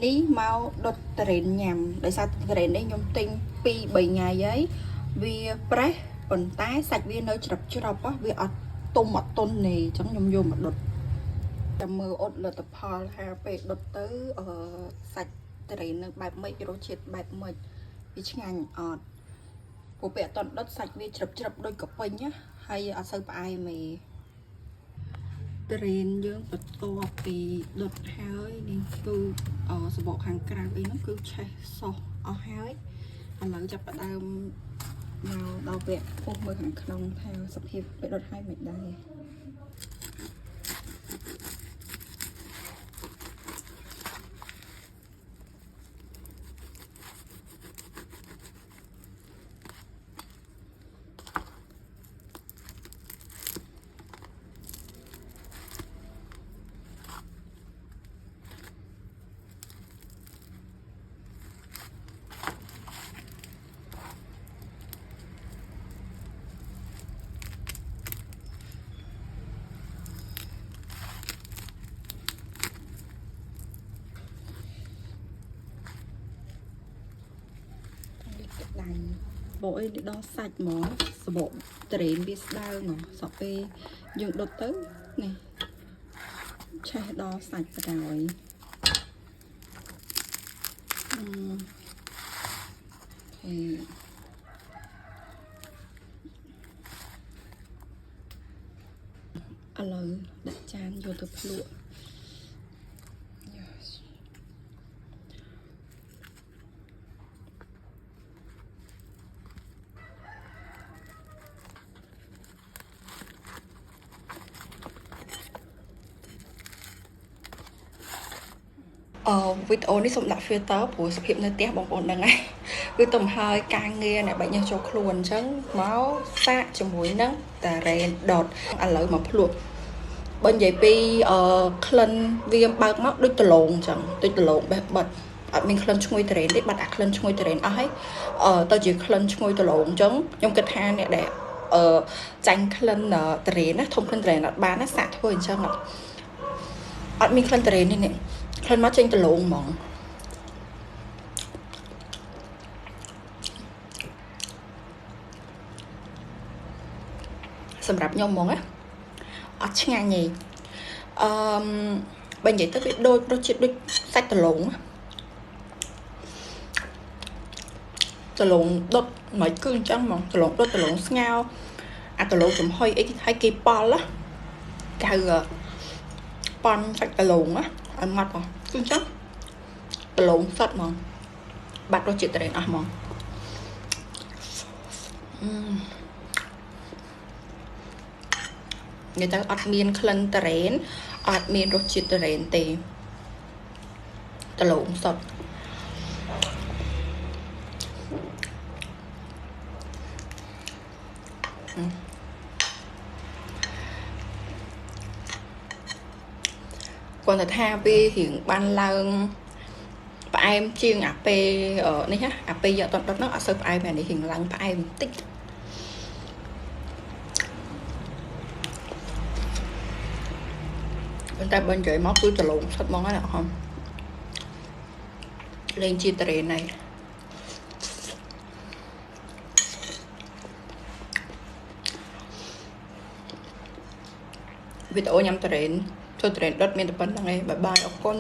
ní mau đốt trền nhằm để sao trền đấy nhung tinh pi 7 ngày ấy vì press còn tái sạch vì nơi chập á vì ở tôn này chẳng nhung vô mà đốt tầm mưa ốt là tập hò ha về đốt tới sạch trền nơi bạc mây rồi chết bạc mây vì ngành của bé toàn đốt sạch vì chập đôi cặp bên nhá hay ở sơ ai mày trền dương bật to vì đốt hơi nên cứสบอกhàngกลางnó cứ chạy so hơi lầnจับประดามเราเบียพวกมือขังขนมแถวสภิบไปรถให้ไม่ได้ bộ ấy đo sạch mỏ bộ trền biết đau nó sọp về dùng đột tới này che đo sạch rồi thì lời đặt chan vô tập lụa videoនេះសូមដាក់ filter ព្រោះសភាពនៅផ្ទះបងប្អូនហ្នឹងហើយគឺទំហើយការងារអ្នកបាច់ញើសចូលខ្លួនអញ្ចឹងមកសាកជាមួយនឹងតារ៉េនដតឥឡូវមកភ្លក់បើនិយាយពីក្លិនវាបើកមកដូចដលងអញ្ចឹងដូចដលងបេះបិទអត់មានក្លិនឈ្ងុយតារ៉េនទេបាត់អាក្លិនឈ្ងុយតារ៉េនអស់ហើយទៅជាក្លិនឈ្ងុយដលងអញ្ចឹងខ្ញុំគិតថាអ្នកដែលចាញ់ក្លិនតារ៉េនណាធំក្លិនតារ៉េនអត់បានណាសាកធ្វើអញ្ចឹងអត់មានក្លិនតារ៉េនទេនេះក្លិនមកចេញដលងហ្មងសម្រាប់ខ្ញុំហ្មងណាអត់ឆ្ងាញ់ទេបើនិយាយទៅវាដូចរសជាតិដូចសាច់ដលងដុតមិនគឺអញ្ចឹងហ្មងដលងដុតដលងស្ងោរអាដលងចំហុយអីឲ្យគេប៉ល់ណាកៅប៉ន់សាច់ដលងណាឲ្យម៉ត់ហ៎គឺអញ្ចឹងដលងសុតហ្មងបាត់រសជាតិត្រេនអស់ហ្មងនិយាយទៅអត់មានក្លិនតារ៉េនអត់មានរសជាតិតារ៉េនទេដលងសុតគាត់ទៅថាវារៀងបានឡើងផ្អែមជាងអាពេលនេះណាអាពេលយកតដុតនោះអត់សូវផ្អែមអានេះរៀងឡើងផ្អែមបន្តិចប៉ុន្តែបើនិយាយមកគឺដលងសុតហ្មងណាហ៎លេងជាតារ៉េនnàyវីដេអូញ៉ាំតារ៉េនចូលតារ៉េនដុតមានតែប៉ុណ្្នឹងឯងបាយបាយអរគុណ